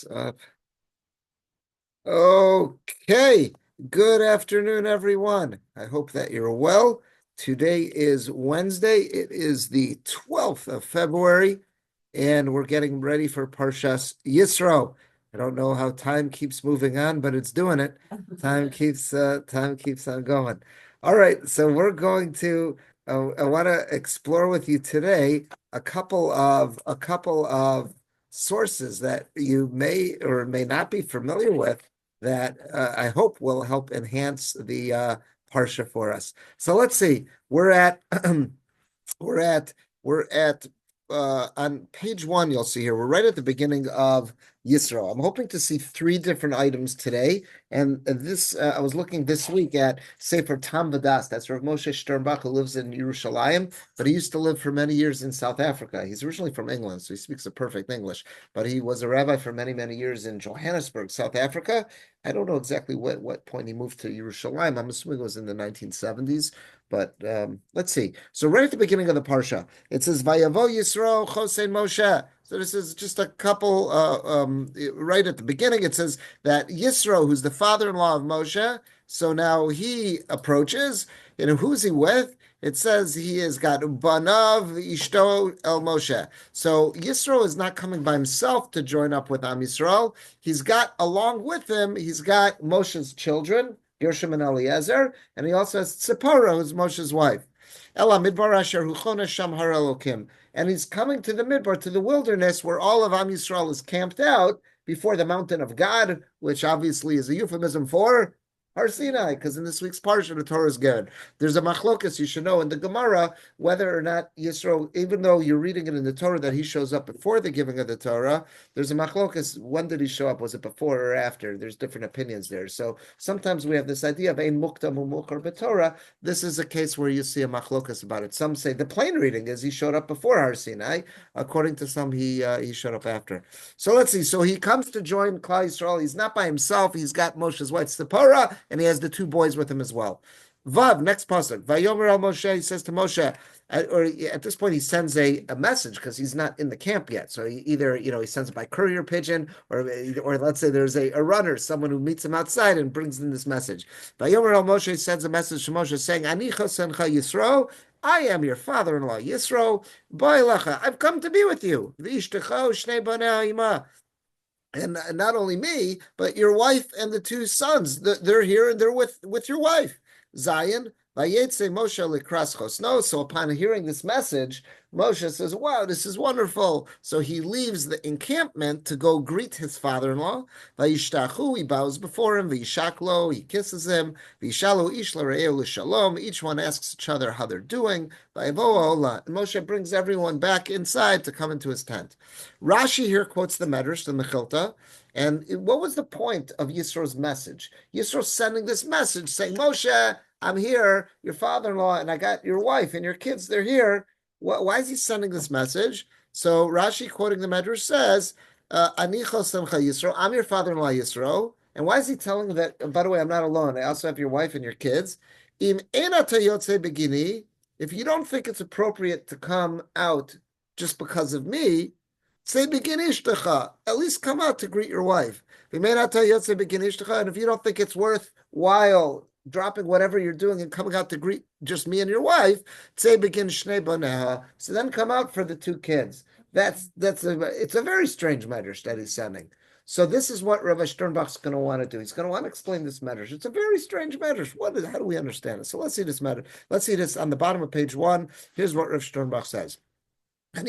Uh, okay. Good afternoon, everyone. I hope that you're well. Today is Wednesday. It is the 12th of February, and we're getting ready for Parshas Yisro. I don't know how time keeps moving on, but it's doing it. Time keeps on going. All right, so we're going to I want to explore with you today a couple of sources that you may or may not be familiar with that I hope will help enhance the parsha for us. So let's see. We're at we're at on page one. You'll see here. We're right at the beginning of Yisro. I'm hoping to see three different items today, and this I was looking this week at Sefer Tam Vadas. That's Rav Moshe Sternbach, who lives in Yerushalayim, but he used to live for many years in South Africa. He's originally from England, so he speaks a perfect English. But he was a rabbi for many, many years in Johannesburg, South Africa. I don't know exactly what point he moved to Yerushalayim. I'm assuming it was in the 1970s. But let's see. So right at the beginning of the parsha, it says Vayavo Yisro Chosein Moshe. So this is just a couple. Right at the beginning, it says that Yisro, who's the father-in-law of Moshe, so now he approaches. Who's he with? It says he has got Banav Ishto El Moshe. So Yisro is not coming by himself to join up with Am Yisrael. He's got along with him. He's got Moshe's children. Gershom and Eliezer, and he also has Tzipora, who's Moshe's wife. Ela midbar asher huchona sham har Elokim. And he's coming to the midbar, to the wilderness, where all of Am Yisrael is camped out before the mountain of God, which obviously is a euphemism for Har Sinai, because in this week's parsha, the Torah is given. There's a machlokas you should know in the Gemara whether or not Yisro, even though you're reading it in the Torah that he shows up before the giving of the Torah, there's a machlokas. When did he show up? Was it before or after? There's different opinions there. So sometimes we have this idea of ein muktam umukar b'Torah. This is a case where you see a machlokas about it. Some say the plain reading is he showed up before Har Sinai. According to some, he showed up after. So let's see. So he comes to join Klal Yisrael. He's not by himself. He's got Moshe's wife Tzipora, and he has the two boys with him as well. Vav, next pasuk. Vayomer el Moshe, he says to Moshe, or at this point he sends a message because he's not in the camp yet. So he either, he sends it by courier pigeon, or let's say there's a runner, someone who meets him outside and brings in this message. Vayomer el Moshe sends a message to Moshe saying, Ani chosencha Yisro, I am your father-in-law, Yisro, Boilecha, I've come to be with you. V'ishtecha shnei banei ima. And not only me, but your wife and the two sons. They're here and they're with your wife. Zion, Vayetze Moshe likras chosno. So upon hearing this message, Moshe says, wow, this is wonderful. So he leaves the encampment to go greet his father-in-law. Vayishtachu, he bows before him. Vayishaklo, he kisses him. Vayishalu ish l're'eu l'shalom. Each one asks each other how they're doing. Vayavo ola. And Moshe brings everyone back inside to come into his tent. Rashi here quotes the Medrash, the Mechilta, and what was the point of Yisro's message? Yisro's sending this message saying, Moshe, I'm here, your father-in-law, and I got your wife and your kids, they're here. Why is he sending this message? So Rashi, quoting the Medrash, says, Ani chosemcha Yisro, I'm your father-in-law Yisro. And why is he telling them that, by the way, I'm not alone, I also have your wife and your kids. Im ena tayotze begini, if you don't think it's appropriate to come out just because of me, say begin ishtecha. At least come out to greet your wife. And if you don't think it's worthwhile dropping whatever you're doing and coming out to greet just me and your wife, say begin shnei baneha. So then come out for the two kids. It's a very strange medrash that he's sending. So this is what Rabbi Sternbach's going to want to do. He's going to want to explain this medrash. It's a very strange medrash. How do we understand it? So let's see this medrash. Let's see this on the bottom of page 1. Here's what Rabbi Sternbach says. I am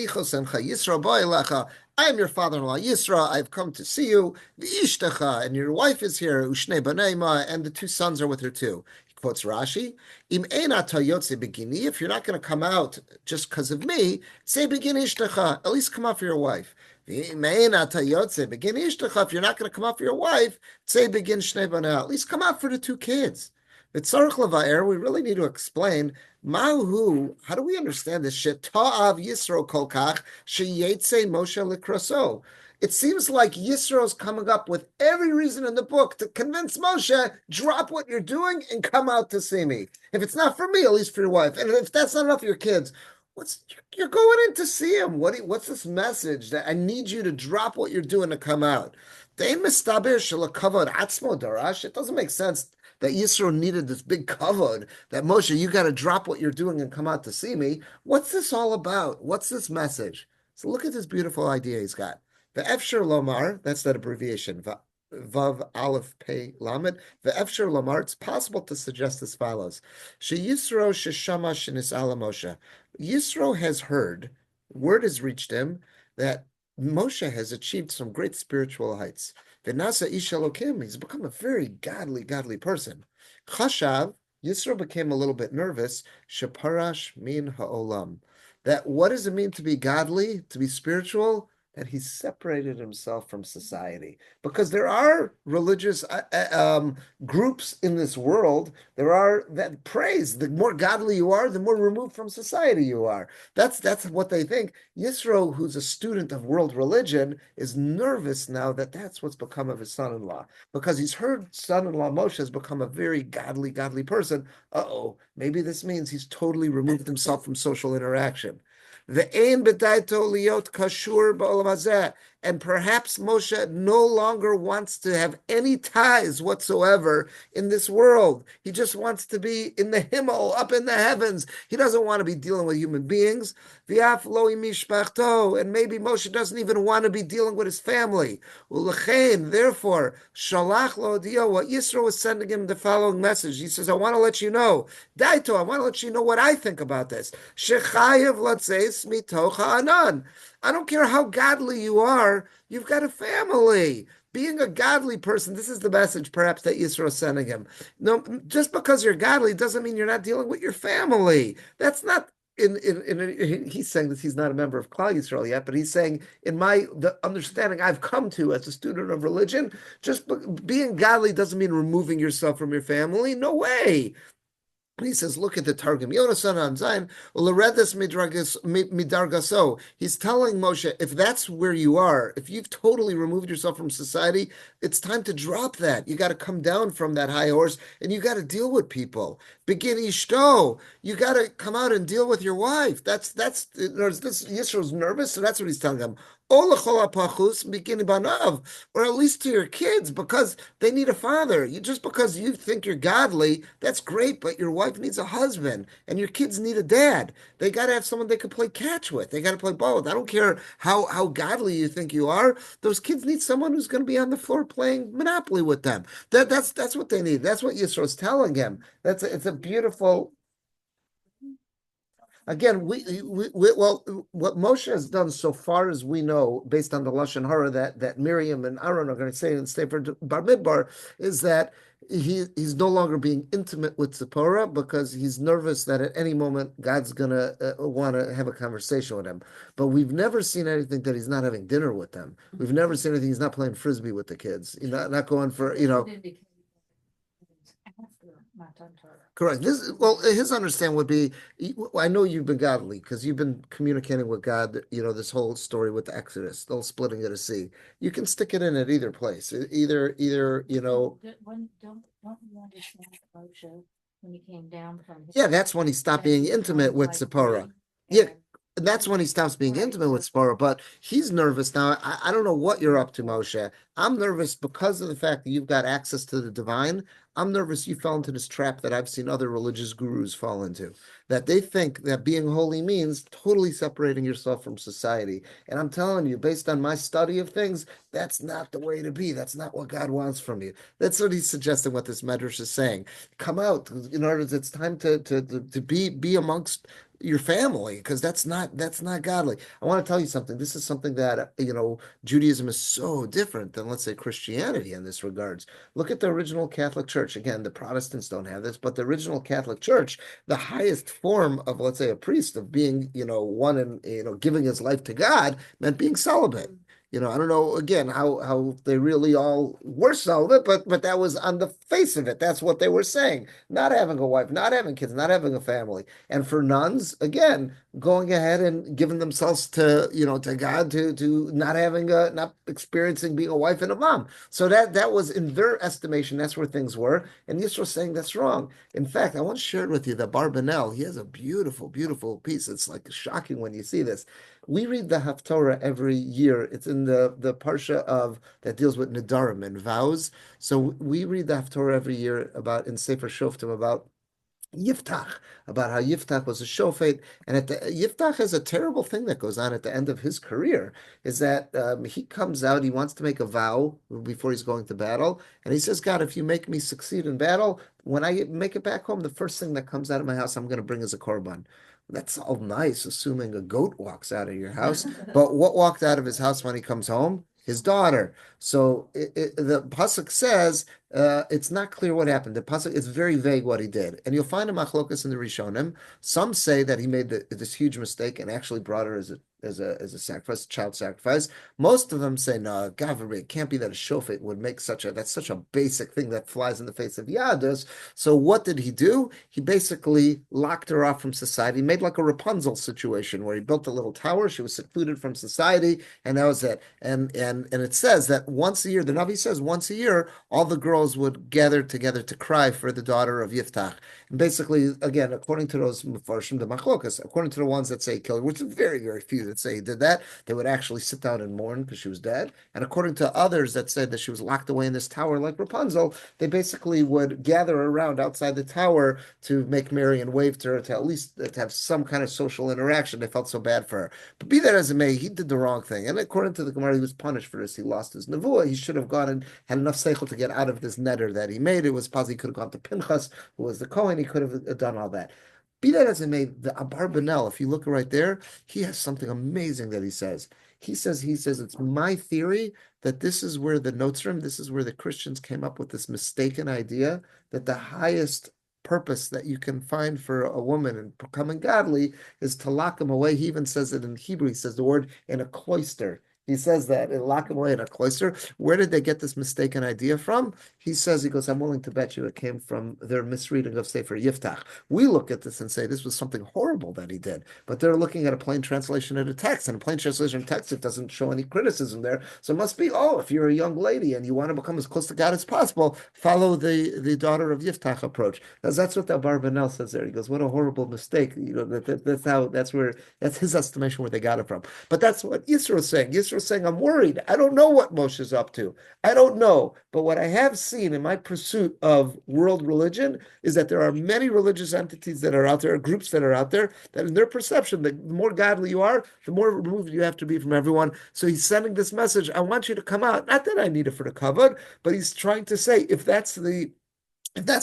your father-in-law, Yisra. I've come to see you. And your wife is here, and the two sons are with her too. He quotes Rashi, if you're not going to come out just because of me, say begin ishtacha. At least come out for your wife. If you're not going to come out for your wife, say begin shnei baneh. At least come out for the two kids. We really need to explain Mahu, how do we understand this shit? Ta'av Yisro kolkach sheyetze Moshe likraso. It seems like Yisro is coming up with every reason in the book to convince Moshe, drop what you're doing and come out to see me. If it's not for me, at least for your wife. And if that's not enough for your kids, You're going in to see him? What's this message that I need you to drop what you're doing to come out? It doesn't make sense that Yisro needed this big kavod, that Moshe, you got to drop what you're doing and come out to see me. What's this all about? What's this message? So look at this beautiful idea he's got. The Efsher Lomar, that's that abbreviation. Vav Aleph Pei Lamed. The Efsher Lomar, it's possible to suggest as follows. She Yisro Sheshama Shenis Ala Moshe. Yisro has heard, word has reached him that Moshe has achieved some great spiritual heights. V'nasa ish Elokim, he's become a very godly person. Chashav, Yisro became a little bit nervous. Sheparash min ha'olam. That what does it mean to be godly, to be spiritual? That he separated himself from society. Because there are religious groups in this world, there are that praise. The more godly you are, the more removed from society you are. That's what they think. Yisro, who's a student of world religion, is nervous now that that's what's become of his son-in-law. Because he's heard son-in-law Moshe has become a very godly person. Uh-oh, maybe this means he's totally removed himself from social interaction. Ve'ein b'daito liot kashur ba'olam hazeh. And perhaps Moshe no longer wants to have any ties whatsoever in this world. He just wants to be in the Himmel, up in the heavens. He doesn't want to be dealing with human beings. V'af lo mishpachto. And maybe Moshe doesn't even want to be dealing with his family. U'lechein, therefore, shalach lo dio, what Yisro was sending him the following message. He says, I want to let you know, Daito, I want to let you know what I think about this. Shechayev latzeis mitocha anan. I don't care how godly you are, you've got a family. Being a godly person, this is the message perhaps that Yisro is sending him. No, just because you're godly doesn't mean you're not dealing with your family. That's not he's saying that he's not a member of Klal Yisrael yet, but he's saying the understanding I've come to as a student of religion, just being godly doesn't mean removing yourself from your family. No way. And he says, look at the Targum. Yonasan on Zayin, Uleredes midargaso. He's telling Moshe, if that's where you are, if you've totally removed yourself from society, it's time to drop that. You got to come down from that high horse and you got to deal with people. Begin ishto. You got to come out and deal with your wife. This Yisro's nervous, so that's what he's telling him. Or at least to your kids, because they need a father. Just because you think you're godly, that's great, but your wife needs a husband, and your kids need a dad. They got to have someone they can play catch with. They got to play ball with. I don't care how godly you think you are. Those kids need someone who's going to be on the floor playing Monopoly with them. That's what they need. That's what Yisro's telling him. It's a beautiful. Again, well, what Moshe has done so far as we know, based on the Lashon Hara that Miriam and Aaron are going to say in Sefer Bar Midbar, is that he's no longer being intimate with Zipporah because he's nervous that at any moment God's going to want to have a conversation with him. But we've never seen anything that he's not having dinner with them. We've never seen anything he's not playing frisbee with the kids. Not going for. Correct. His understanding would be, I know you've been godly because you've been communicating with God, this whole story with the Exodus, the whole splitting of the sea. You can stick it in at either place. Either, Don't you understand Moshe when he came down from yeah, that's when he stopped being intimate with Zipporah. Yeah, that's when he stops being intimate with Zipporah. But he's nervous now. I don't know what you're up to, Moshe. I'm nervous because of the fact that you've got access to the divine. I'm nervous you fell into this trap that I've seen other religious gurus fall into, that they think that being holy means totally separating yourself from society. And I'm telling you, based on my study of things, that's not the way to be. That's not what God wants from you. That's what he's suggesting, what this medrash is saying. Come out. It's time to be amongst your family, because that's not godly. I want to tell you something. This is something that Judaism is so different than, let's say, Christianity in this regards. Look at the original Catholic Church. Again, the Protestants don't have this, but the original Catholic Church, the highest form of, let's say, a priest, of being one and giving his life to God, meant being celibate. I don't know again how they really all were celibate, but that was on the face of it. That's what they were saying. Not having a wife, not having kids, not having a family. And for nuns, again, going ahead and giving themselves to God, to not having not experiencing being a wife and a mom. So that was in their estimation, that's where things were. And Yisro's saying that's wrong. In fact, I once shared with you that Barbanel, he has a beautiful, beautiful piece. It's like shocking when you see this. We read the Haftorah every year. It's in the parsha of that deals with Nidarim and vows. So we read the Haftorah every year about in Sefer Shoftim about Yiftach, about how Yiftach was a shofet, and Yiftach has a terrible thing that goes on at the end of his career, is that he comes out, he wants to make a vow before he's going to battle, and he says, God, if you make me succeed in battle, when I make it back home, the first thing that comes out of my house, I'm going to bring as a korban. That's all nice, assuming a goat walks out of your house, but what walked out of his house when he comes home? His daughter. So the pasuk says it's not clear what happened. The pasuk it's very vague what he did, and you'll find a machlokas in the Rishonim. Some say that he made this huge mistake and actually brought her as a sacrifice, child sacrifice. Most of them say no, God forbid, it can't be that a shofet would make that's such a basic thing that flies in the face of Yadus. So what did he do? He basically locked her off from society, made like a Rapunzel situation where he built a little tower. She was secluded from society, and that was it. And it says that once a year, the Navi says once a year, all the girls would gather together to cry for the daughter of Yiftach. And basically, again, according to those Mefarshim, the Machlokas, according to the ones that say kill her, which is very, very few that say he did that, they would actually sit down and mourn because she was dead. And according to others that said that she was locked away in this tower like Rapunzel, they basically would gather around outside the tower to make merry and wave to her to at least to have some kind of social interaction. They felt so bad for her. But be that as it may, he did the wrong thing. And according to the Gemara, he was punished for this. He lost his nevuah. He should have gone and had enough seichel to get out of this netter that he made. It was possible he could have gone to Pinchas, who was the Kohen. He could have done all that. Be that as it may, the Abarbanel, if you look right there, he has something amazing that he says. He says, it's my theory that this is where the Notzrim, this is where the Christians came up with this mistaken idea that the highest purpose that you can find for a woman and becoming godly is to lock them away. He even says it in Hebrew. He says the word in a cloister. He says that and lock him away in a cloister. Where did they get this mistaken idea from? He goes, I'm willing to bet you it came from their misreading of Sefer Yiftach. We look at this and say this was something horrible that he did, but they're looking at a plain translation of the text, and a plain translation of text, it doesn't show any criticism there. So it must be, if you're a young lady and you want to become as close to God as possible, follow the daughter of Yiftach approach. Because that's what the Barbanel says there. He goes, what a horrible mistake. That's his estimation where they got it from. But that's what Yisro is saying. Yisro is saying, I'm worried. I don't know what Moshe's up to. I don't know. But what I have seen in my pursuit of world religion is that there are many religious entities that are out there, groups that are out there, that in their perception, the more godly you are, the more removed you have to be from everyone. So he's sending this message. I want you to come out. Not that I need it for the kavod, but he's trying to say, if that's the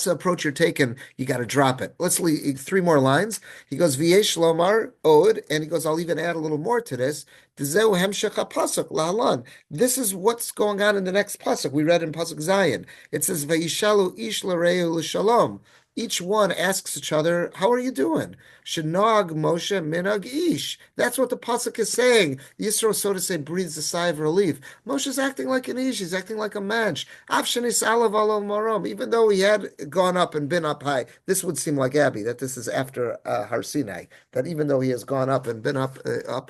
approach you're taking, you got to drop it. Let's leave 3 more lines. He goes, V'yesh lomar od, and he goes, I'll even add a little more to this. This is what's going on in the next pasuk. We read in pasuk Zion. It says, Vayishalu ish l'reu l'shalom. Each one asks each other, how are you doing? Shenog Moshe minag ish. That's what the pasuk is saying. Yisro, so to say, breathes a sigh of relief. Moshe's acting like an ish. He's acting like a mensch. Avshanis alav alav marom. Even though he had gone up and been up high, this would seem like Abby, that this is after Har Sinai, that even though he has gone up and been up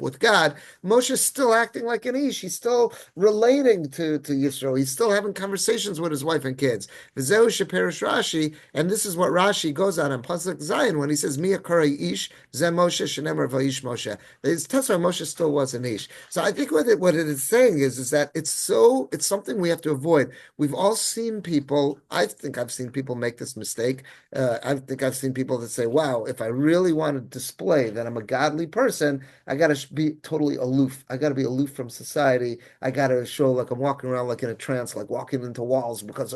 with God, Moshe's still acting like an ish. He's still relating to Yisro. He's still having conversations with his wife and kids. V'zeu sheperish Rashi, and this is what Rashi goes on in Pasuk Zion when he says, Mia Kari Ish, Zem Moshe, Shenemer Vaish Moshe. It's Tesla Moshe still was an Ish. So I think what it is saying is that it's something we have to avoid. We've all seen people, I think I've seen people make this mistake. I think I've seen people that say, wow, if I really want to display that I'm a godly person, I got to be totally aloof. I got to be aloof from society. I got to show like I'm walking around like in a trance, like walking into walls because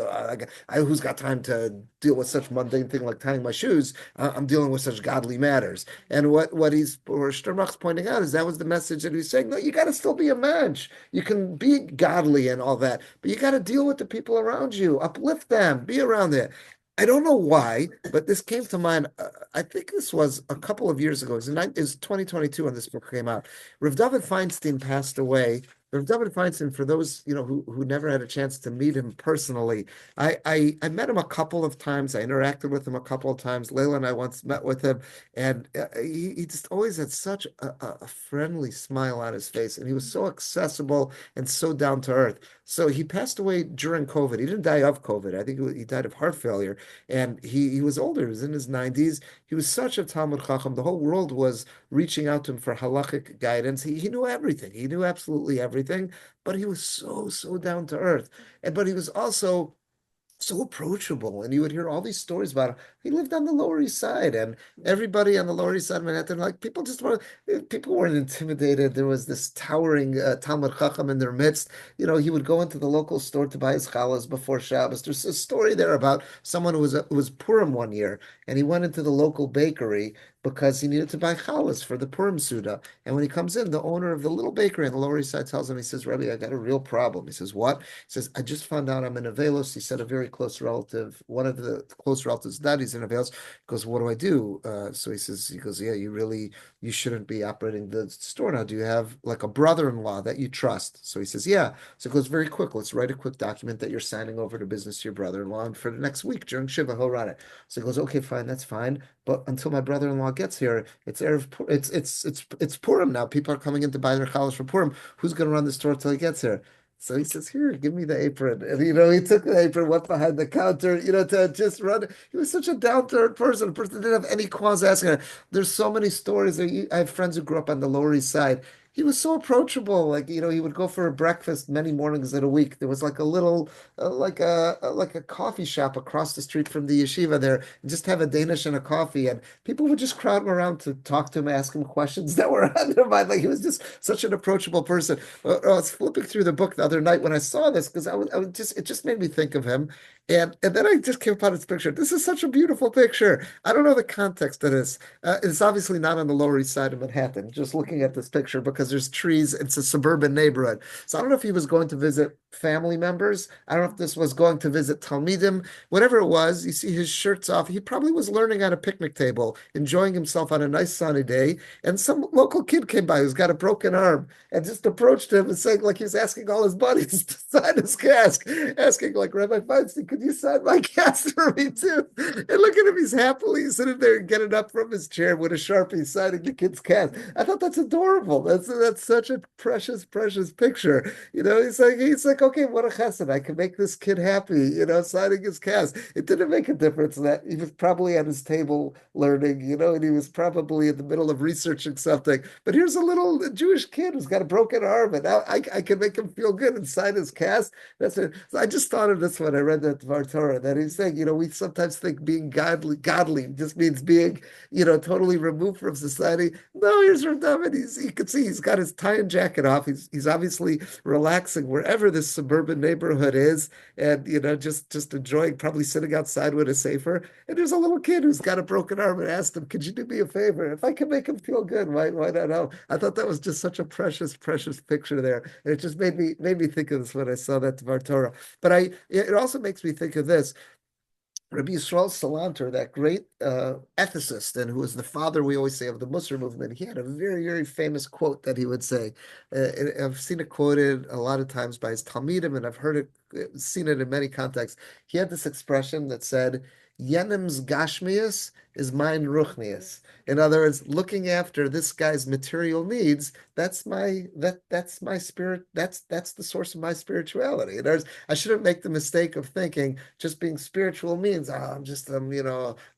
who's got time to deal with such mundane thing like tying my shoes? I'm dealing with such godly matters. And what Sternbach's pointing out is that was the message that he's saying, no, you got to still be a mensch. You can be godly and all that, but you got to deal with the people around you, uplift them, be around there. I don't know why, but this came to mind. I think this was a couple of years ago. It was 2022 when this book came out. Rav David Feinstein passed away Rav David Feinstein, for those, who never had a chance to meet him personally, I met him a couple of times. I interacted with him a couple of times. Layla and I once met with him, and he just always had such a friendly smile on his face, and he was so accessible and so down to earth. So he passed away during COVID. He didn't die of COVID. I think he died of heart failure, and he was older. He was in his 90s. He was such a Talmud Chacham. The whole world was reaching out to him for halachic guidance. He knew everything. He knew absolutely everything, but he was so, so down to earth. But he was also so approachable, and you would hear all these stories about him. He lived on the Lower East Side, and everybody on the Lower East Side of Manhattan, like people weren't intimidated. There was this towering Talmud Chacham in their midst. He would go into the local store to buy his challahs before Shabbos. There's a story there about someone who was Purim one year, and he went into the local bakery because he needed to buy challahs for the Purim Suda. And when he comes in, the owner of the little bakery on the Lower East Side tells him, he says, Rabbi, I got a real problem. He says, what? He says, I just found out I'm in Avelos. He said a very close relative, one of the close relatives, that he's in Avelos. He goes, what do I do? So he goes, yeah, you shouldn't be operating the store now. Do you have like a brother-in-law that you trust? So he says, yeah. So it goes very quick. Let's write a quick document that you're signing over to business to your brother-in-law. And for the next week during Shiva, he'll run it. So he goes, okay, fine, that's fine. But until my brother-in-law gets here, it's Purim now. People are coming in to buy their challahs for Purim. Who's going to run the store until he gets here? So he says, "Here, give me the apron." And he took the apron, went behind the counter, to just run. He was such a down-to-earth person. A person didn't have any qualms asking her. There's so many stories. I have friends who grew up on the Lower East Side. He was so approachable. Like, he would go for a breakfast many mornings in a week. There was like a little, like a coffee shop across the street from the yeshiva there, and just have a Danish and a coffee. And people would just crowd him around to talk to him, ask him questions that were on their mind. Like, he was just such an approachable person. I was flipping through the book the other night when I saw this because it just made me think of him. And then I just came upon his picture. This is such a beautiful picture. I don't know the context of this. It's obviously not on the Lower East Side of Manhattan, just looking at this picture because there's trees. It's a suburban neighborhood. So I don't know if he was going to visit family members. I don't know if this was going to visit Talmidim. Whatever it was, you see his shirt's off. He probably was learning at a picnic table, enjoying himself on a nice sunny day. And some local kid came by who's got a broken arm and just approached him and saying, like, he was asking all his buddies to sign his cast, asking, like, Rabbi Feinstein, could you sign my cast for me too? And look at him, he's happily sitting there and getting up from his chair with a Sharpie signing the kid's cast. I thought that's adorable. That's such a precious, precious picture. He's like, okay, what a chesed. I can make this kid happy, signing his cast. It didn't make a difference that he was probably at his table learning, and he was probably in the middle of researching something. But here's a little Jewish kid who's got a broken arm, and now I can make him feel good and sign his cast. That's it. So I just thought of this when I read that Divrei Torah, that he's saying, we sometimes think being godly just means being, totally removed from society. No, here's Rav David. You can see he's got his tie and jacket off. He's obviously relaxing wherever this suburban neighborhood is, and just enjoying, probably sitting outside with a sefer. And there's a little kid who's got a broken arm and asked him, "Could you do me a favor? If I can make him feel good, why not help?" I thought that was just such a precious, precious picture there, and it just made me think of this when I saw that Dvar Torah. But it also makes me think of this. Rabbi Yisrael Salanter, that great ethicist, and who was the father, we always say, of the Musar movement, he had a very, very famous quote that he would say. I've seen it quoted a lot of times by his Talmidim, and I've heard it, seen it in many contexts. He had this expression that said, Yenim's Gashmias is mine Ruchnias. In other words, looking after this guy's material needs, that's my spirit, that's the source of my spirituality. In other words, I shouldn't make the mistake of thinking just being spiritual means I'm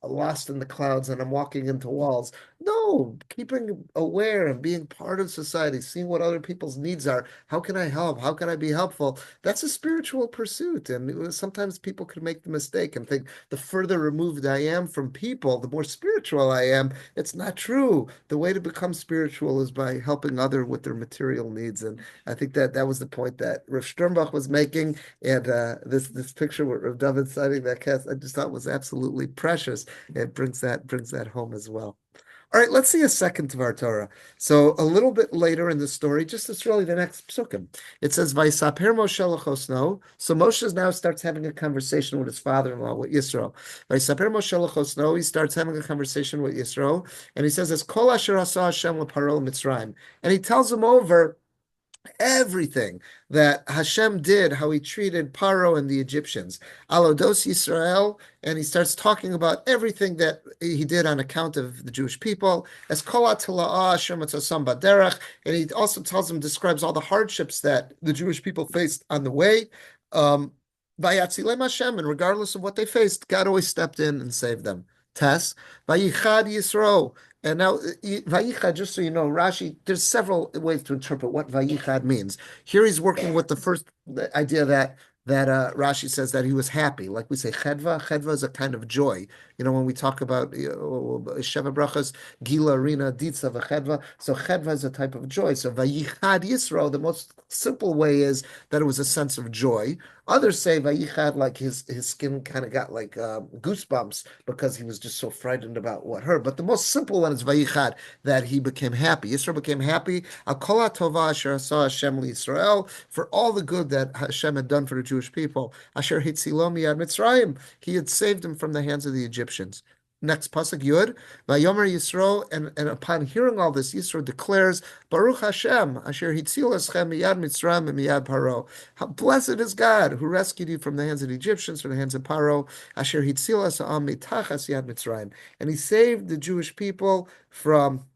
lost in the clouds and I'm walking into walls. No, keeping aware and being part of society, seeing what other people's needs are. How can I help? How can I be helpful? That's a spiritual pursuit. And sometimes people can make the mistake and think the further removed I am from people, the more spiritual I am. It's not true. The way to become spiritual is by helping other with their material needs. And I think that was the point that Rav Sternbach was making. And this picture with Rav David signing that cast, I just thought was absolutely precious. It brings that home as well. All right, let's see a second Dvar Torah. So a little bit later in the story, just it's really the next psukim. It says, "Vaysaper Moshe lechosno." So Moshe now starts having a conversation with his father-in-law, with Yisro. Vaysaper Moshe lechosno. He starts having a conversation with Yisro, and he says, "As kol asher asa Hashem leparo Mitzrayim," and he tells him over everything that Hashem did, how he treated Paro and the Egyptians. Alodos Yisrael, and he starts talking about everything that he did on account of the Jewish people. As Kolat Tila'ah Asher Matzosam Baderech, and he also tells them, describes all the hardships that the Jewish people faced on the way. Vayatzilem Hashem, and regardless of what they faced, God always stepped in and saved them. Tess, Vayichad Yisro. And now, Vayichad, just so you know, Rashi, there's several ways to interpret what Vayichad means. Here he's working with the first idea that Rashi says that he was happy. Like we say, chedva. Chedva is a kind of joy. You know, when we talk about Sheva Brachas, Gila, Rina, Ditza, Chedva. So chedva is a type of joy. So Vayichad Yisro, the most simple way is that it was a sense of joy. Others say Vayichad, like his skin kind of got like goosebumps because he was just so frightened about what hurt. But the most simple one is Vayichad, that he became happy. Yisro became happy. Al kol tova asher asa Hashem Yisrael, for all the good that Hashem had done for the Jewish people. Asher hitzilo miyad Mitzrayim, he had saved him from the hands of the Egyptians. Next pasuk Yud, Vayomer Yisro, and upon hearing all this, Yisro declares, Baruch Hashem, Asher hitzil eschem miyad Mitzrayim and miyad Paro. How blessed is God who rescued you from the hands of the Egyptians, from the hands of Paro. Asher hitzil esam mitachas yad Mitzrayim, and he saved the Jewish people from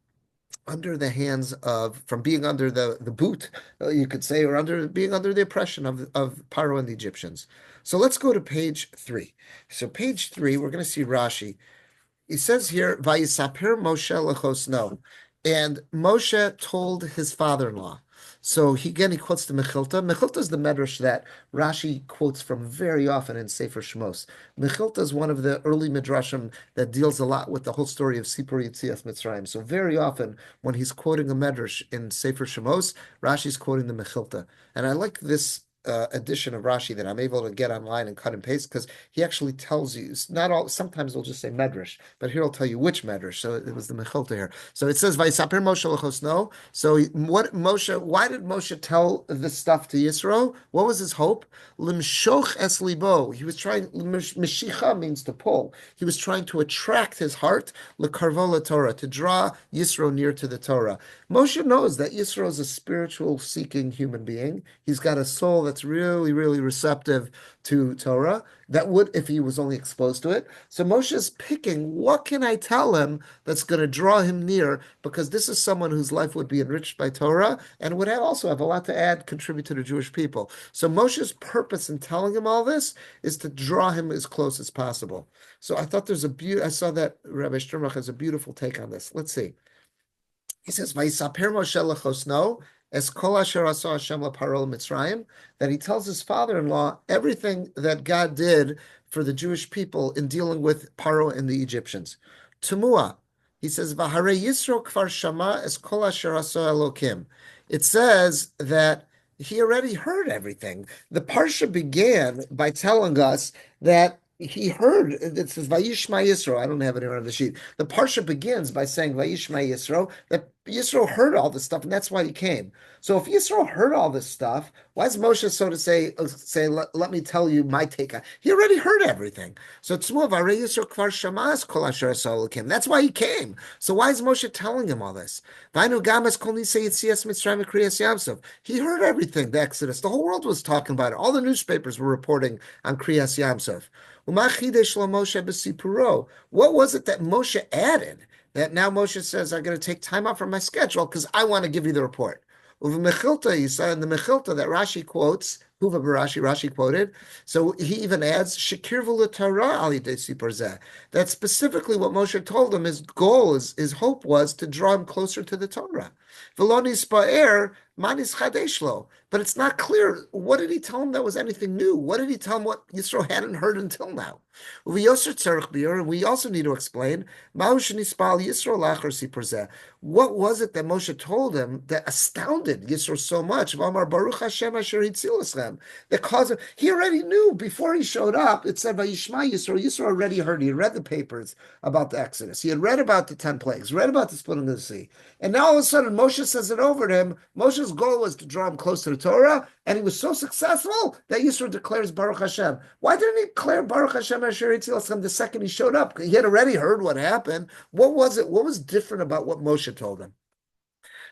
under the hands of, from being under the boot, you could say, or being under the oppression of Paro and the Egyptians. So let's go to page 3. So page 3, we're going to see Rashi. He says here, Vayisaper Moshe lechosno, and Moshe told his father-in-law. So he quotes the Mechilta. Mechilta is the medrash that Rashi quotes from very often in Sefer Shmos. Mechilta is one of the early midrashim that deals a lot with the whole story of Sipur Yetzias Mitzrayim. So very often when he's quoting a medrash in Sefer Shmos, Rashi's quoting the Mechilta. And I like this edition of Rashi that I'm able to get online and cut and paste, because he actually tells you, not all, sometimes he'll just say medrash, but here he'll tell you which medrash. So it was the Mechilta here. So it says Vayisaper Moshe lechosno. So why did Moshe tell this stuff to Yisro? What was his hope? Limshoch es libo. He was trying, Meshicha means to pull. He was trying to attract his heart, lekarvo Torah, to draw Yisro near to the Torah. Moshe knows that Yisro is a spiritual seeking human being. He's got a soul that's really, really receptive to Torah. That would, if he was only exposed to it. So Moshe's picking, what can I tell him that's going to draw him near? Because this is someone whose life would be enriched by Torah and would also have a lot to add, contribute to the Jewish people. So Moshe's purpose in telling him all this is to draw him as close as possible. So I thought I saw that Rabbi Sternbach has a beautiful take on this. Let's see. He says, "Vayisaper Moshe lechosno es kol asher asa Hashem leParo Mitzrayim," that he tells his father-in-law everything that God did for the Jewish people in dealing with Paro and the Egyptians. Tumua, he says, "V'harei Yisro kvar shama es kol asher asa Elokim." It says that he already heard everything. The parsha began by telling us that he heard. It says Vayishma Yisro. I don't have it here on the sheet. The parsha begins by saying Vayishma Yisro, that Yisro heard all this stuff, and that's why he came. So if Yisro heard all this stuff, why is Moshe, so to say, let me tell you my take on? He already heard everything. So Tzmuv Arei Yisro Kvar Shamas Kol Asher Asal came. That's why he came. So why is Moshe telling him all this? Vainu Gamas Kol Nisei Yitzias Mitzrayim Kriyas Yamsov. He heard everything, the Exodus. The whole world was talking about it. All the newspapers were reporting on Kriyas Yamsov. What was it that Moshe added? That now Moshe says, I'm going to take time out from my schedule because I want to give you the report. Mechilta, he said in the Mechilta that Rashi quotes, Rashi quoted, so he even adds, Shekir Torah ali de that specifically what Moshe told him, his goal, his hope was to draw him closer to the Torah. Velonis ba'er, manis chadeshlo. But it's not clear, what did he tell him that was anything new? What did he tell him what Yisro hadn't heard until now? And we also need to explain, what was it that Moshe told him that astounded Yisro so much? That caused him, he already knew before he showed up. It said Vayishma Yisro. Yisro already heard. He had read the papers about the Exodus. He had read about the 10 plagues, read about the splitting of the sea. And now all of a sudden Moshe says it over to him. Moshe's goal was to draw him close to the Torah, and he was so successful that Yisro declares Baruch Hashem. Why didn't he declare Baruch Hashem Asher Hitzil Hashem the second he showed up? He had already heard what happened. What was it? What was different about what Moshe told him?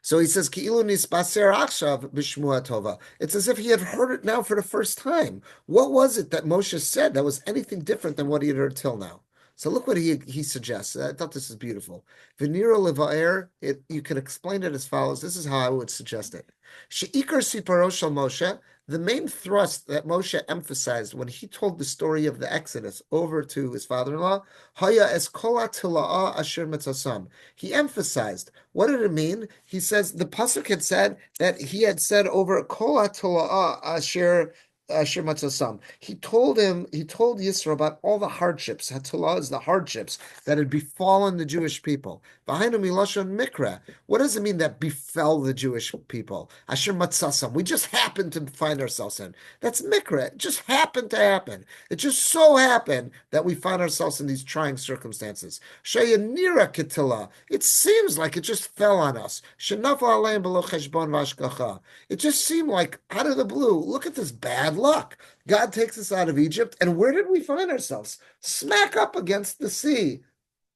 So he says, "Ki'ilu nisbaser akshav b'shmua tova." It's as if he had heard it now for the first time. What was it that Moshe said that was anything different than what he had heard till now? So look what he suggests. I thought this is beautiful. Venira levaer, you can explain it as follows. This is how I would suggest it. She'ikar siparo shel Moshe, the main thrust that Moshe emphasized when he told the story of the Exodus over to his father-in-law, Haya es kola tila'a asher mitzasam. He emphasized, what did it mean? He says, the Pasuk had said that he had said over kola tila'a asher Matzasam. He told Yisro about all the hardships. Hatulah is the hardships that had befallen the Jewish people. V'hainu milashon mikra. What does it mean that befell the Jewish people? Asher Matzasam. We just happened to find ourselves in. That's mikra. It just happened to happen. It just so happened that we find ourselves in these trying circumstances. Shayanira ketila. It seems like it just fell on us. Shenafa aleim below cheshbon v'ashgacha. It just seemed like out of the blue. Look at this bad luck. God takes us out of Egypt, and where did we find ourselves? Smack up against the sea.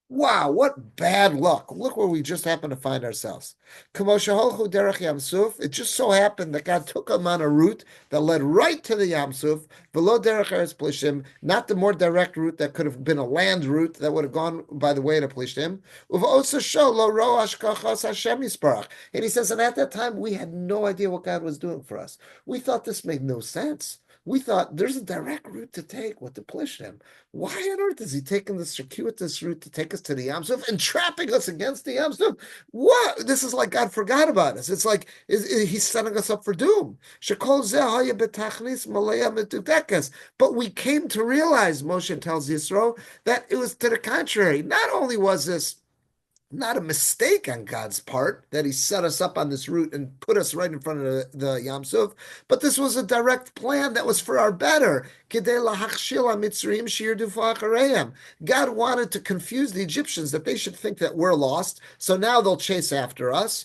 Wow, what bad luck. Look where we just happened to find ourselves. It just so happened that God took him on a route that led right to the Yam Suf, below derech eretz Plishtim, not the more direct route that could have been a land route that would have gone by the way to Plishtim. And he says, and at that time, we had no idea what God was doing for us. We thought this made no sense. We thought there's a direct route to take with the Plishtim. Why on earth is he taking this circuitous route to take us to the Yam Suf and trapping us against the Yam Suf? What? This is like God forgot about us. It's like he's setting us up for doom. But we came to realize, Moshe tells Yisro, that it was to the contrary. Not only was this not a mistake on God's part that he set us up on this route and put us right in front of the Yam Suf, but this was a direct plan that was for our better. God wanted to confuse the Egyptians that they should think that we're lost, so now they'll chase after us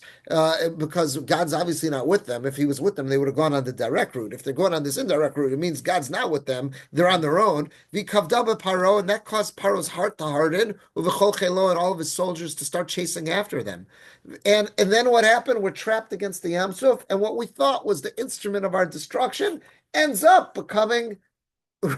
because God's obviously not with them. If he was with them, they would have gone on the direct route. If they're going on this indirect route, it means God's not with them. They're on their own. And that caused Paro's heart to harden, and all of his soldiers to start chasing after them. And then what happened? We're trapped against the Yam Suf, and what we thought was the instrument of our destruction ends up becoming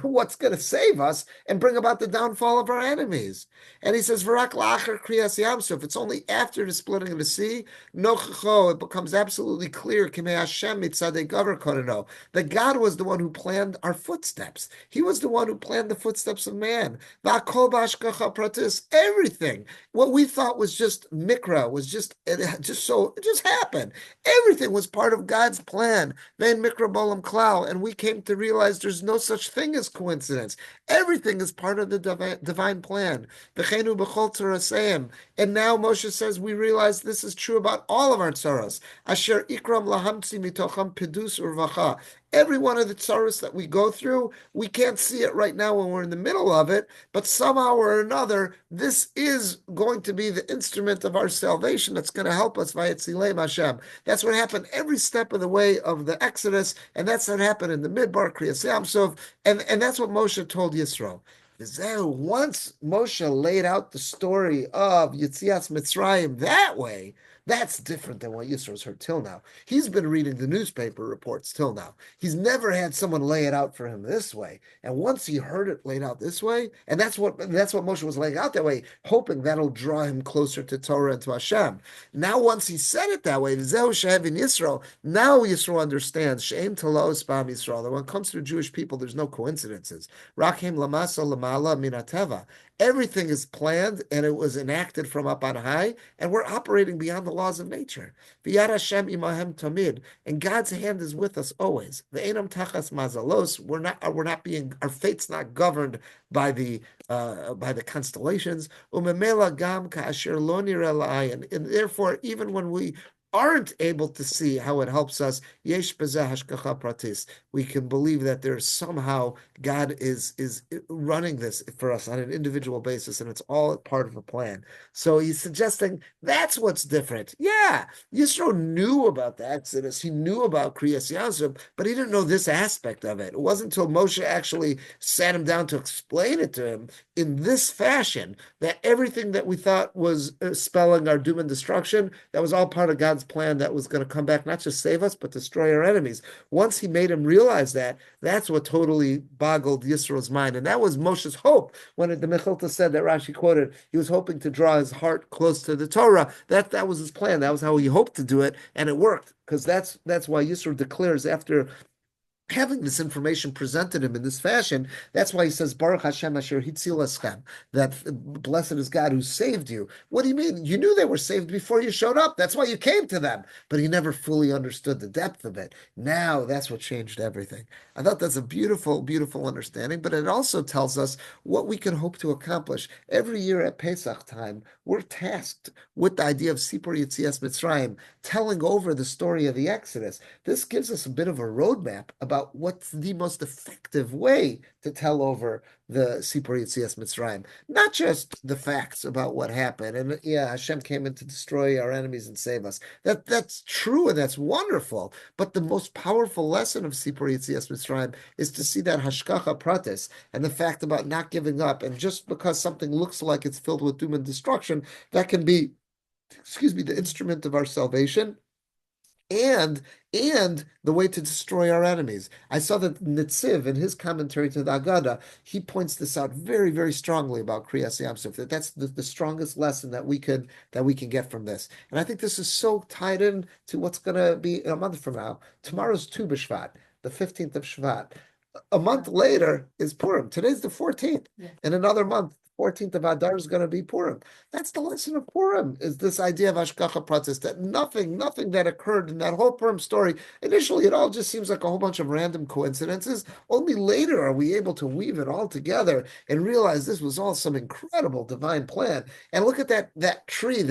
what's going to save us and bring about the downfall of our enemies. And he says, V'rak la'achar kriyas Yam Suf. It's only after the splitting of the sea, nochacho, it becomes absolutely clear, Kimei Hashem mitzadei gavar koneno, that God was the one who planned our footsteps. He was the one who planned the footsteps of man. V'akol b'ashgacha pratis, everything. What we thought was just mikra, was just it just happened. Everything was part of God's plan. Then mikra bolam klau, and we came to realize there's no such thing as coincidence. Everything is part of the divine plan. And now Moshe says we realize this is true about all of our tzaros. Asher ikram lahamtzi mitocham pedus urvacha. Every one of the tzaros that we go through, we can't see it right now when we're in the middle of it, but somehow or another, this is going to be the instrument of our salvation that's going to help us. Vayetzilei Hashem. That's what happened every step of the way of the Exodus, and that's what happened in the Midbar, Kriyas Yam Suf, and that's what Moshe told Yisro. Once Moshe laid out the story of Yetzias Mitzrayim that way, that's different than what Yisro's heard till now. He's been reading the newspaper reports till now. He's never had someone lay it out for him this way. And once he heard it laid out this way, and that's what Moshe was laying out that way, hoping that'll draw him closer to Torah and to Hashem. Now, once he said it that way, now Yisro understands She'ein Talos Ba'am Yisrael, that when it comes to Jewish people, there's no coincidences. Rakim Lamasa Lamala Minateva. Everything is planned and it was enacted from up on high, and we're operating beyond the laws of nature. V'yad Hashem imahem tamid, and God's hand is with us always. Ve'enam tachas mazalos, we're not being, our fate's not governed by the constellations. Umemela gam ka'asher lo nireh la'ayin, and therefore, even when we aren't able to see how it helps us, yesh b'zeh hashgacha pratis, we can believe that there's somehow God is running this for us on an individual basis, and it's all part of a plan. So he's suggesting that's what's different. Yeah, Yisro knew about the Exodus, he knew about Kriyas Yam Suf, but he didn't know this aspect of it. It wasn't until Moshe actually sat him down to explain it to him in this fashion that everything that we thought was spelling our doom and destruction, that was all part of God's God's plan that was going to come back, not just save us, but destroy our enemies. Once he made him realize that, that's what totally boggled Yisro's mind. And that was Moshe's hope when the Mechilta said that Rashi quoted, he was hoping to draw his heart close to the Torah. That was his plan. That was how he hoped to do it, and it worked. Because that's why Yisro declares after having this information presented him in this fashion, that's why he says, Baruch Hashem Asher Hitzil Eschem, that blessed is God who saved you. What do you mean? You knew they were saved before you showed up. That's why you came to them. But he never fully understood the depth of it. Now that's what changed everything. I thought that's a beautiful, beautiful understanding, but it also tells us what we can hope to accomplish. Every year at Pesach time, we're tasked with the idea of Sipur Yitzias Mitzrayim, telling over the story of the Exodus. This gives us a bit of a roadmap about what's the most effective way to tell over the Sipur Yitzias Mitzrayim. Not just the facts about what happened, and yeah, Hashem came in to destroy our enemies and save us. That's true and that's wonderful. But the most powerful lesson of Sipur Yitzias Mitzrayim is to see that Hashkacha Pratis and the fact about not giving up. And just because something looks like it's filled with doom and destruction, that can be, the instrument of our salvation and the way to destroy our enemies. I saw that Nitziv, in his commentary to the Agada, he points this out very, very strongly about Kriyas Yamsuf, that that's the strongest lesson that we can get from this. And I think this is so tied in to what's going to be a month from now. Tomorrow's Tu B'Shvat, the 15th of Shvat. A month later is Purim. Today's the 14th. Yeah. In another month, 14th of Adar is going to be Purim. That's the lesson of Purim, is this idea of Hashkacha Pratis, that nothing that occurred in that whole Purim story, initially it all just seems like a whole bunch of random coincidences. Only later are we able to weave it all together and realize this was all some incredible divine plan. And look at that tree, or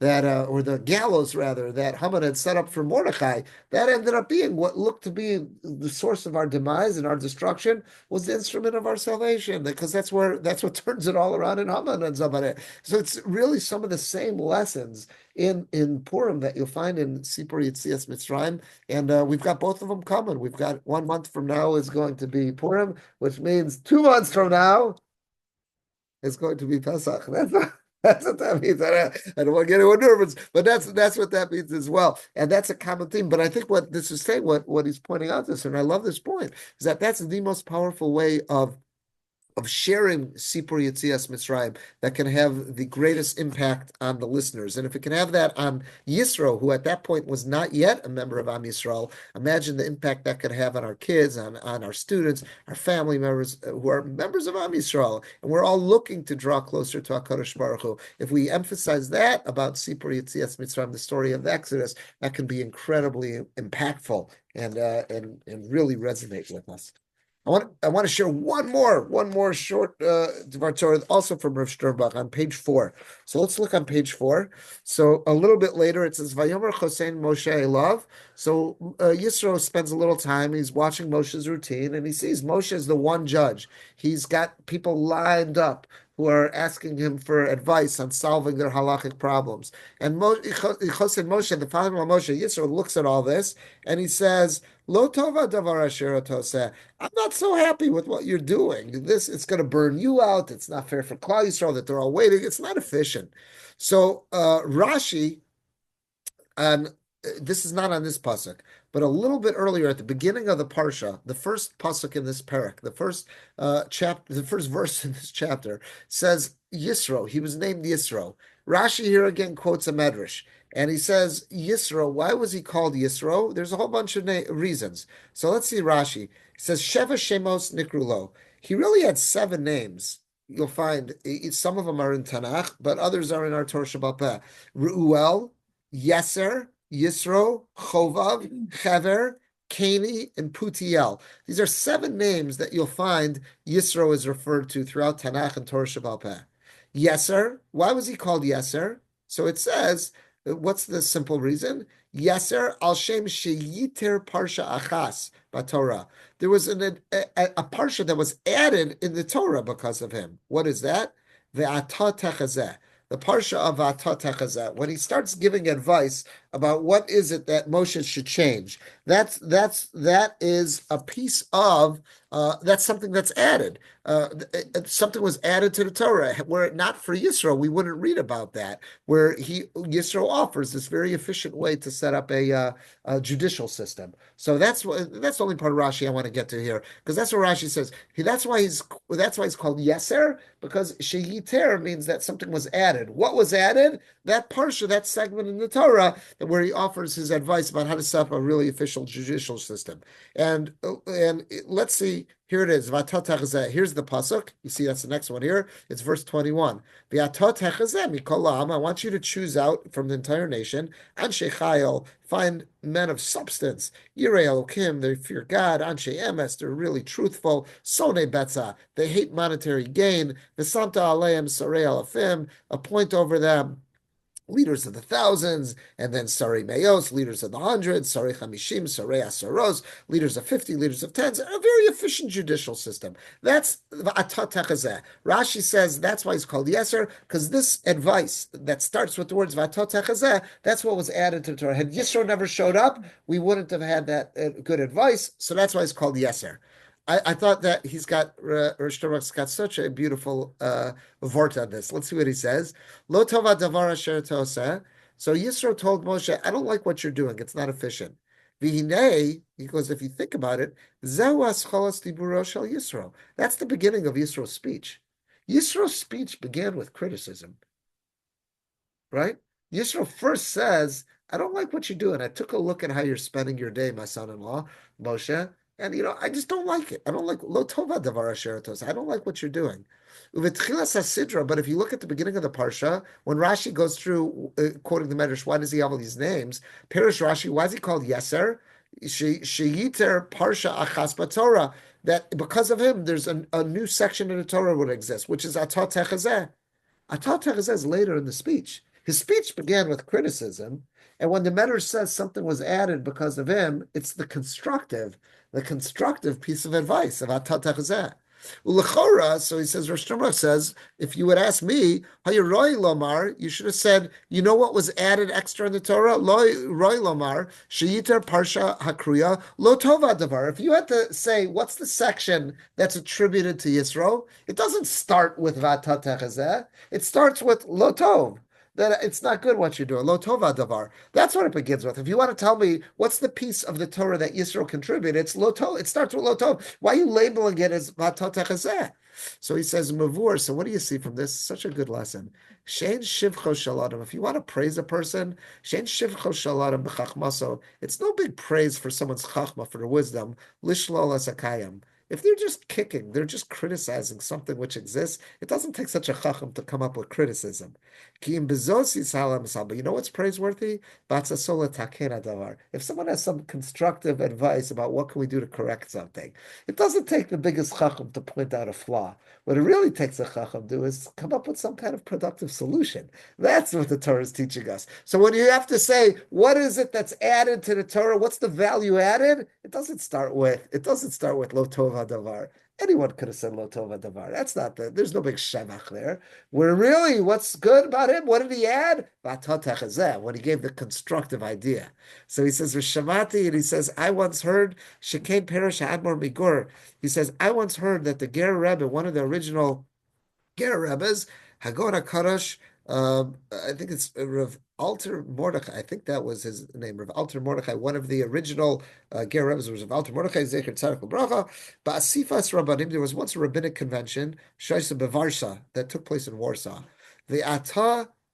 the gallows rather, that Haman had set up for Mordechai. That ended up being what looked to be the source of our demise and our destruction, was the instrument of our salvation, because that's what turns it all around in Haman and Zabareh. So it's really some of the same lessons in Purim that you'll find in Sipur Yitzias Mitzrayim, and we've got both of them coming. We've got 1 month from now is going to be Purim, which means 2 months from now is going to be Pesach. That's what that means. I don't want to get anyone nervous, but that's what that means as well. And that's a common theme. But I think what this is saying, what he's pointing out this, and I love this point, is that that's the most powerful way of sharing Sipur Yitzias Mitzrayim that can have the greatest impact on the listeners. And if it can have that on Yisro, who at that point was not yet a member of Am Yisrael, imagine the impact that could have on our kids, on our students, our family members who are members of Am Yisrael. And we're all looking to draw closer to HaKadosh Baruch Hu. If we emphasize that about Sipur Yitzias Mitzrayim, the story of the Exodus, that can be incredibly impactful and really resonate with us. I want to share one more short Divrei Torah, also from Rav Sternbach on page 4. So let's look on page 4. So a little bit later it says Vayomer Chosein Moshe Elav. So Yisro spends a little time. He's watching Moshe's routine, and he sees Moshe as the one judge. He's got people lined up who are asking him for advice on solving their halachic problems. And Moshe, the father of Moshe, Yisro, looks at all this and he says, Lo tova davar asher otoseh. I'm not so happy with what you're doing. It's going to burn you out. It's not fair for Klal Yisrael that they're all waiting. It's not efficient. So Rashi, this is not on this pasuk, but a little bit earlier at the beginning of the parsha, the first pasuk in this parak, the first chapter, the first verse in this chapter says Yisro. He was named Yisro. Rashi here again quotes a medrash, and he says Yisro. Why was he called Yisro? There's a whole bunch of reasons. So let's see Rashi. He says Sheva Shemos Nikrulo. He really had 7 names. You'll find some of them are in Tanakh, but others are in our Torah Sheba'al Peh. Reuel, Yeser, Yisro, Chovav, Chever, Kani, and Putiel. These are 7 names that you'll find Yisro is referred to throughout Tanakh and Torah Sheba'al Peh. Yeser, why was he called Yeser? So it says, what's the simple reason? Yeser al shem sheyiter parsha achas b'Torah. There was a parsha that was added in the Torah because of him. What is that? Ve'ata techazeh. The parsha of Ve'ata techazeh. When he starts giving advice about what is it that Moshe should change. That is a piece of that's something that's added. Something was added to the Torah. Were it not for Yisro, we wouldn't read about that. Where Yisro offers this very efficient way to set up a judicial system. So that's the only part of Rashi I want to get to here, because that's what Rashi says. That's why he's called Yeser, because Sheyiter means that something was added. What was added? That parsha, that segment in the Torah, where he offers his advice about how to set up a really official judicial system. And let's see. Here it is. Here's the pasuk. You see, that's the next one here. It's verse 21. I want you to choose out from the entire nation. Anshe Chayil, find men of substance. Yirei Elokim, they fear God. Anshe Emes, they're really truthful. Sone Betza, they hate monetary gain. V'samta Aleim Sarei Alafim, appoint over them leaders of the thousands, and then Sari Mayos, leaders of the hundreds, Sari Chamishim, Sari Asaros, leaders of 50, leaders of tens, a very efficient judicial system. That's Atat Techazeh. Rashi says that's why it's called Yeser, because this advice that starts with the words Vatot Techazeh, that's what was added to the Torah. Had Yisro never showed up, we wouldn't have had that good advice, so that's why it's called Yeser. I thought that he's got Rosh Hashanah's got such a beautiful vort on this. Let's see what he says. Lo tova davar asher toseh. So Yisro told Moshe, I don't like what you're doing. It's not efficient. V'hinei, he goes, if you think about it, zehu ascholas diburo shel Yisro. That's the beginning of Yisro's speech. Yisro's speech began with criticism, right? Yisro first says, I don't like what you're doing. I took a look at how you're spending your day, my son-in-law, Moshe. And I just don't like it. I don't like lo tova davar asher toseh. I don't like what you're doing. Uvetchilas hasidra, but if you look at the beginning of the parsha, when Rashi goes through quoting the Medrash, why does he have all these names? Perish Rashi, why is he called Yeser? Sheyiter parsha achas b'Torah. That because of him, there's a new section in the Torah would exist, which is atat techazeh. Atat techazeh is later in the speech. His speech began with criticism, and when the Medrash says something was added because of him, it's the constructive piece of advice of Atat techazeh. Ulechora, so he says, Rosh Hashanah says, if you would ask me, Hayaroi Lomar, you should have said, you know what was added extra in the Torah? Roi Lomar, Sheyiter Parsha Hakruya, Lo Tova Davar. If you had to say, what's the section that's attributed to Yisro? It doesn't start with Vatat Techazeh. It starts with Lo Tov. That it's not good what you're doing. Lo tova davar. That's what it begins with. If you want to tell me what's the piece of the Torah that Yisro contributed, it's lo tov. It starts with lo tov. Why are you labeling it as vatot techazeh? So he says mavur. So what do you see from this? Such a good lesson. Shein shivcho shaladim. If you want to praise a person, shein shivcho shaladim b'chachmaso. It's no big praise for someone's chachma, for their wisdom. Lishlol asakayim. If they're just kicking, they're just criticizing something which exists, it doesn't take such a chacham to come up with criticism. But you know what's praiseworthy? If someone has some constructive advice about what can we do to correct something, it doesn't take the biggest chacham to point out a flaw. What it really takes a chacham to do is come up with some kind of productive solution. That's what the Torah is teaching us. So when you have to say, what is it that's added to the Torah? What's the value added? It doesn't start with lo tova davar. Anyone could have said lo tova davar. That's not there's no big shevach there. Where really, what's good about him? What did he add? When he gave the constructive idea. So he says, Rishamati, and he says, I once heard, Shekain Perish Admor Migur. He says, I once heard that the Ger Rebbe, one of the original Ger Rebbes, Hagon HaKadosh, I think it's Rav Alter Mordechai. I think that was his name, Rav Alter Mordechai. One of the original Ger Rebbes was Rav Alter Mordechai, Zecher Tzarech Bracha. But Asifas Rabbanim, there was once a rabbinic convention, Shaisa Bevarsha, that took place in Warsaw.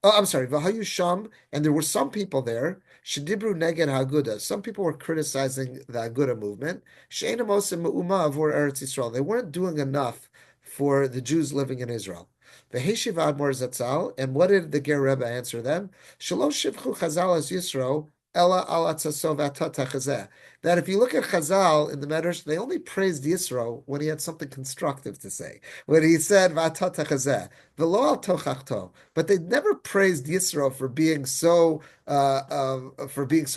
Vahayu Sham, and there were some people there, Shedibru Neged Haguda. Some people were criticizing the Aguda movement. She'ena Mosem Me'uma Avor Eretz Yisrael. They weren't doing enough for the Jews living in Israel. The Heshiv Admor Zatzal, and what did the Ger Rebbe answer them? Shalosh Shivchu Chazal as Yisro, Ella Al Atzasov Atat Techazeh. that if you look at Chazal in the Medrash, they only praised Yisro when he had something constructive to say. When he said, "V'ata techazeh, v'lo al tochachto," but they never praised Yisro for being so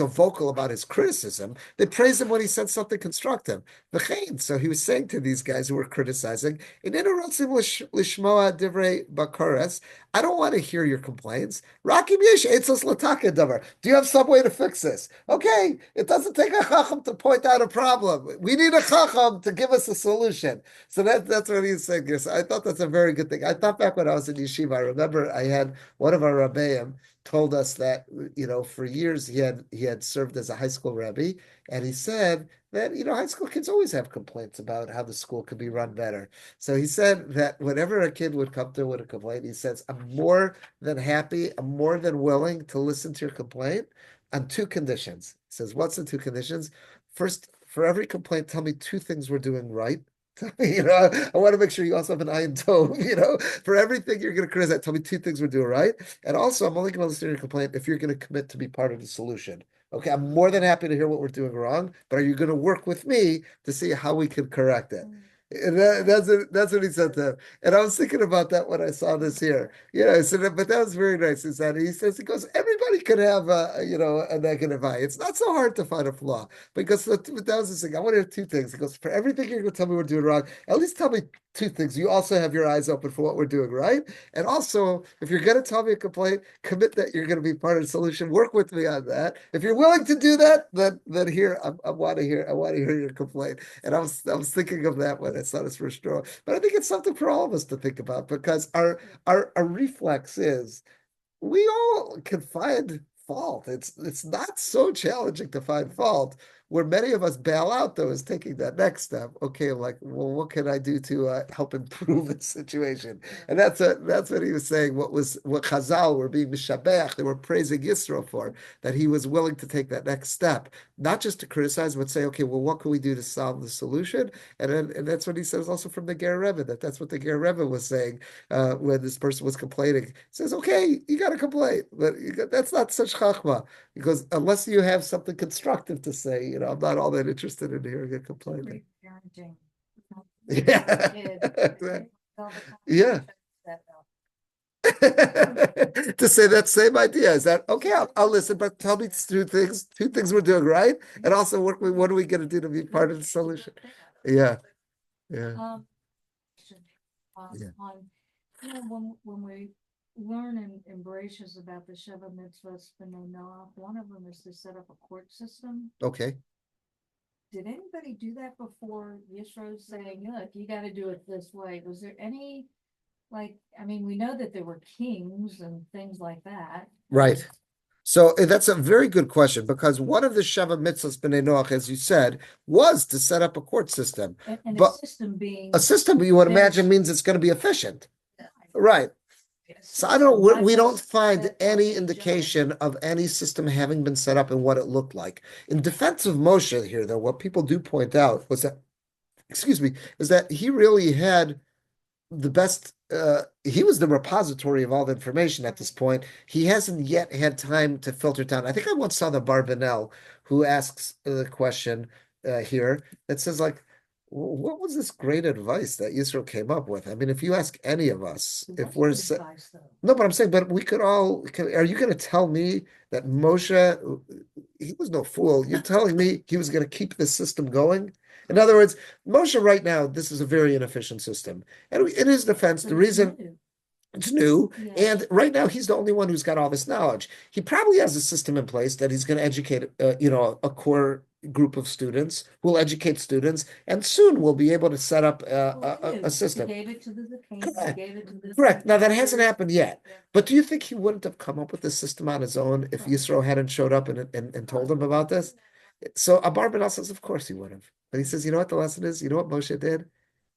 vocal about his criticism. They praised him when he said something constructive. V'chein, so he was saying to these guys who were criticizing, "Inenu rotzim lishmoa divrei bakores." I don't want to hear your complaints. Rakim yesh etzos lataka davar. Do you have some way to fix this? Okay, it doesn't take a chacham to point out a problem. We need a chacham to give us a solution. So that's what he's saying here. So I thought that's a very good thing. I thought back when I was in yeshiva, I remember I had one of our rabbeim told us that for years he had served as a high school rabbi, and he said that high school kids always have complaints about how the school could be run better. So he said that whenever a kid would come to him with a complaint, he says, "I'm more than happy, I'm more than willing to listen to your complaint on two conditions." He says, "What's the two conditions? First, for every complaint, tell me two things we're doing right." I want to make sure you also have an eye and toe, for everything you're going to criticize, tell me two things we're doing right. And also, I'm only going to listen to your complaint if you're going to commit to be part of the solution. Okay, I'm more than happy to hear what we're doing wrong, but are you going to work with me to see how we can correct it? And that's what he said to him. And I was thinking about that when I saw this here. But that was very nice. He goes, everybody could have a negative eye. It's not so hard to find a flaw. Because that was his thing. I want to hear two things. He goes, for everything you're going to tell me we're doing wrong, at least tell me two things. You also have your eyes open for what we're doing right. And also, if you're going to tell me a complaint, commit that you're going to be part of the solution. Work with me on that. If you're willing to do that, then here I want to hear your complaint. And I was thinking of that when I saw this first draw. But I think it's something for all of us to think about, because our reflex is we all can find fault. It's not so challenging to find fault. Where many of us bail out, though, is taking that next step. Okay, like, well, what can I do to help improve the situation? And that's what he was saying. What Chazal were being mishabeach, they were praising Yisro for, that he was willing to take that next step, not just to criticize, but say, okay, well, what can we do to solve the solution? And that's what he says also from the Ger Rebbe, that's what the Ger Rebbe was saying when this person was complaining. He says, okay, you got to complain, but that's not such chachma, because unless you have something constructive to say, I'm not all that interested in hearing a complaint. Parenting. Yeah. Yeah. To say that same idea. Is that okay? I'll listen, but tell me two things we're doing right, and also what are we going to do to be part of the solution? Yeah. Yeah. Yeah. When we learn in Bereshis about the Sheva Mitzvahs B'nai Noach, one of them is to set up a court system. Okay. Did anybody do that before Yisro saying, look, you got to do it this way? Was there any, we know that there were kings and things like that. Right. So that's a very good question, because one of the Sheva Mitzvahs B'nai Noach, as you said, was to set up a court system. And but a system you would imagine means it's going to be efficient. Right. So we don't find any indication of any system having been set up and what it looked like. In defense of Moshe here, though, what people do point out is that he really had the best, he was the repository of all the information at this point. He hasn't yet had time to filter down. I think I once saw the Barbanel who asks the question here that says, like, what was this great advice that Yisro came up with? I mean, if you ask any of us, if we're no, but I'm saying, but we could all. Are you going to tell me that Moshe, he was no fool? You're telling me he was going to keep the system going? In other words, Moshe right now, this is a very inefficient system. And in his defense, the reason it's new, and right now he's the only one who's got all this knowledge. He probably has a system in place that he's going to educate, a core group of students who will educate students, and soon we'll be able to set up a system. He gave it to the king. Correct. He gave it to this. Correct. Now that hasn't happened yet. But do you think he wouldn't have come up with this system on his own if Yisro hadn't showed up and told him about this? So Abarbanel says, of course he would have. But he says, you know what the lesson is? You know what Moshe did?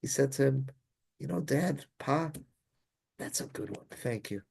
He said to him, Dad, Pa, that's a good one. Thank you.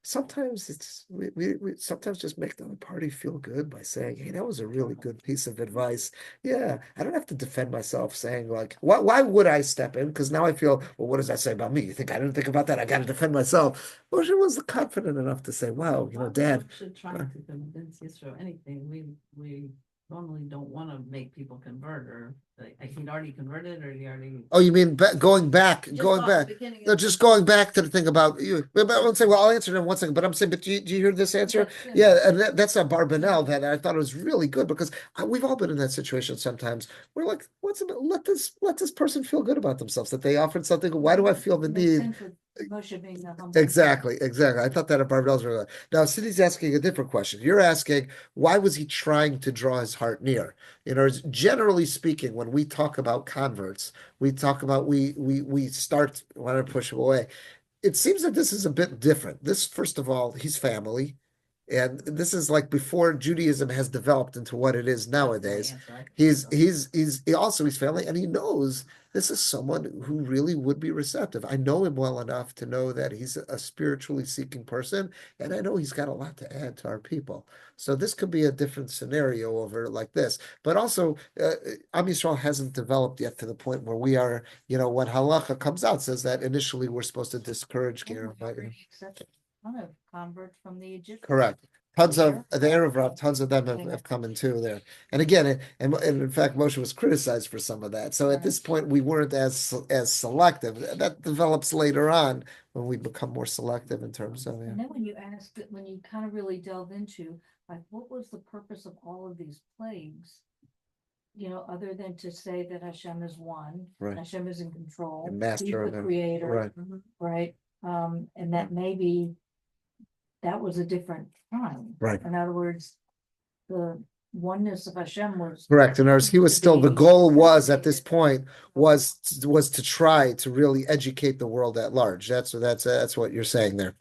Sometimes we sometimes just make the other party feel good by saying, hey, that was a really good piece of advice. Yeah, I don't have to defend myself saying, like, why would I step in? Because now I feel, well, what does that say about me? You think I didn't think about that? I got to defend myself. Moshe was confident enough to say, wow, Dad. Should try to convince Yisro anything. We normally don't want to make people convert, or he'd already converted, or he already. Oh, you mean going back, Just going off the back? beginning No, of just the- going back to the thing about you. But I won't say, well, I'll answer it in one second. But I'm saying, but do you hear this answer? Yeah. Yeah, and that's a Barbanel that I thought was really good because we've all been in that situation sometimes. We're like, let this person feel good about themselves that they offered something. Why do I feel the Makes need? sense with Moshe being the humble. Exactly, exactly. I thought that at Barbanel's really good. Now, Sidney's asking a different question. You're asking, why was he trying to draw his heart near? You know, generally speaking, when we talk about converts, we talk about we start want to push him away. It seems that this is a bit different. This, first of all, he's family. And this is like before Judaism has developed into what it is nowadays. He's also his family, and he knows this is someone who really would be receptive. I know him well enough to know that he's a spiritually seeking person, and I know he's got a lot to add to our people. So this could be a different scenario over like this. But also, Am Yisrael hasn't developed yet to the point where we are, when halacha comes out, says that initially we're supposed to discourage And we Gerem. already accepted a ton of converts from the Egyptians. Correct. Tons of the Arab Erev, tons of them have come in too there. And again, and in fact, Moshe was criticized for some of that. So at this point, we weren't as selective. That develops later on when we become more selective in terms of. And then when you kind of really delve into, like, what was the purpose of all of these plagues? Other than to say that Hashem is one, Right. Hashem is in control, And master he's of the them. creator, Right. right? And that maybe that was a different time. Right. In other words, the oneness of Hashem was Correct. And he was still, the goal was at this point was to try to really educate the world at large. That's what you're saying there.